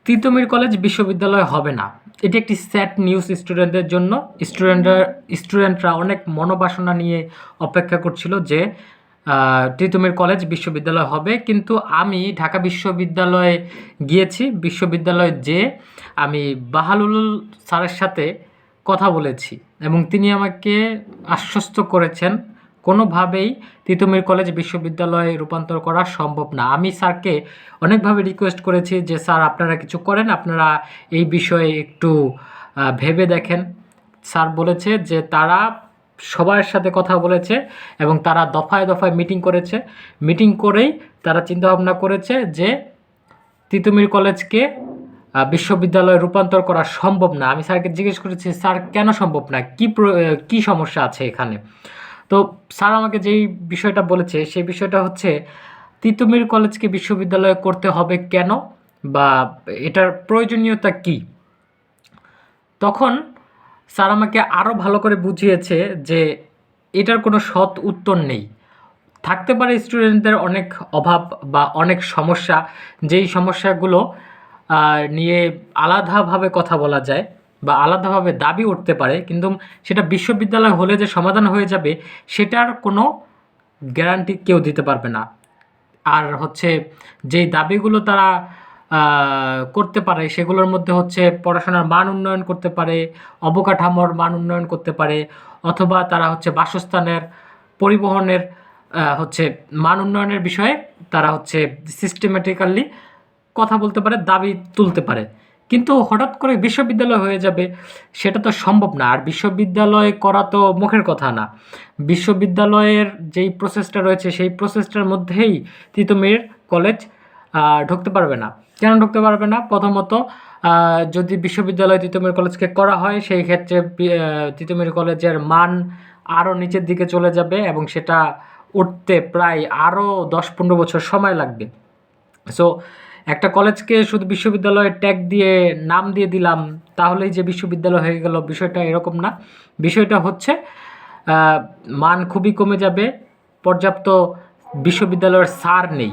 Titumir college বিশ্ববিদ্যালয় হবে না। এটি একটি স্যাড নিউজ স্টুডেন্টদের জন্য। স্টুডেন্টরা অনেক মনোবাসনা নিয়ে অপেক্ষা করছিল যে তিতুমির কলেজ বিশ্ববিদ্যালয় হবে, কিন্তু আমি ঢাকা বিশ্ববিদ্যালয়ে গিয়েছি। বিশ্ববিদ্যালয়ে যে আমি বাহালুল স্যারের সাথে কথা বলেছি এবং তিনি আমাকে আশ্বস্ত করেছেন কোনোভাবেই তিতুমির কলেজ বিশ্ববিদ্যালয়ে রূপান্তর করা সম্ভব না। আমি স্যারকে অনেকভাবে রিকোয়েস্ট করেছি যে স্যার আপনারা কিছু করেন, আপনারা এই বিষয়ে একটু ভেবে দেখেন। স্যার বলেছে যে তারা সবার সাথে কথা বলেছে এবং তারা দফায় দফায় মিটিং করেছে। মিটিং করেই তারা চিন্তাভাবনা করেছে যে তিতুমির কলেজকে বিশ্ববিদ্যালয়ে রূপান্তর করা সম্ভব না। আমি স্যারকে জিজ্ঞেস করেছি, স্যার কেন সম্ভব না, কী সমস্যা আছে এখানে? তো স্যার আমাকে যেই বিষয়টা বলেছে সেই বিষয়টা হচ্ছে তিতুমির কলেজকে বিশ্ববিদ্যালয় করতে হবে কেন, বা এটার প্রয়োজনীয়তা কি। তখন স্যার আমাকে আরও ভালো করে বুঝিয়েছে যে এটার কোনো সৎ উত্তর নেই। থাকতে পারে স্টুডেন্টদের অনেক অভাব বা অনেক সমস্যা, যেই সমস্যাগুলো নিয়ে আলাদাভাবে কথা বলা যায় বা আলাদাভাবে দাবি উঠতে পারে, কিন্তু সেটা বিশ্ববিদ্যালয় হলে যে সমাধান হয়ে যাবে সেটার কোনো গ্যারান্টি কেউ দিতে পারবে না। আর হচ্ছে যেই দাবিগুলো তারা করতে পারে সেগুলোর মধ্যে হচ্ছে পড়াশোনার মান উন্নয়ন করতে পারে, অবকাঠামোর মান উন্নয়ন করতে পারে, অথবা তারা হচ্ছে বাসস্থানের, পরিবহনের হচ্ছে মান উন্নয়নের বিষয়ে তারা হচ্ছে সিস্টেমেটিক্যালি কথা বলতে পারে, দাবি তুলতে পারে। কিন্তু হঠাৎ করে বিশ্ববিদ্যালয় হয়ে যাবে সেটা তো সম্ভব না। আর বিশ্ববিদ্যালয় করা তো মুখের কথা না। বিশ্ববিদ্যালয়ের যেই প্রসেসটা রয়েছে সেই প্রসেসটার মধ্যেই তিতুমির কলেজ ঢুকতে পারবে না। কেন ঢুকতে পারবে না? প্রথমত, যদি বিশ্ববিদ্যালয় তিতুমির কলেজকে করা হয় সেই ক্ষেত্রে তিতুমির কলেজের মান আরও নিচের দিকে চলে যাবে এবং সেটা উঠতে প্রায় আরও 10-15 বছর সময় লাগবে। সো একটা কলেজকে শুধু বিশ্ববিদ্যালয়ের ট্যাগ দিয়ে নাম দিয়ে দিলাম তাহলেই যে বিশ্ববিদ্যালয় হয়ে গেল, বিষয়টা এরকম না। বিষয়টা হচ্ছে মান খুবই কমে যাবে, পর্যাপ্ত বিশ্ববিদ্যালয়ের স্যার নেই।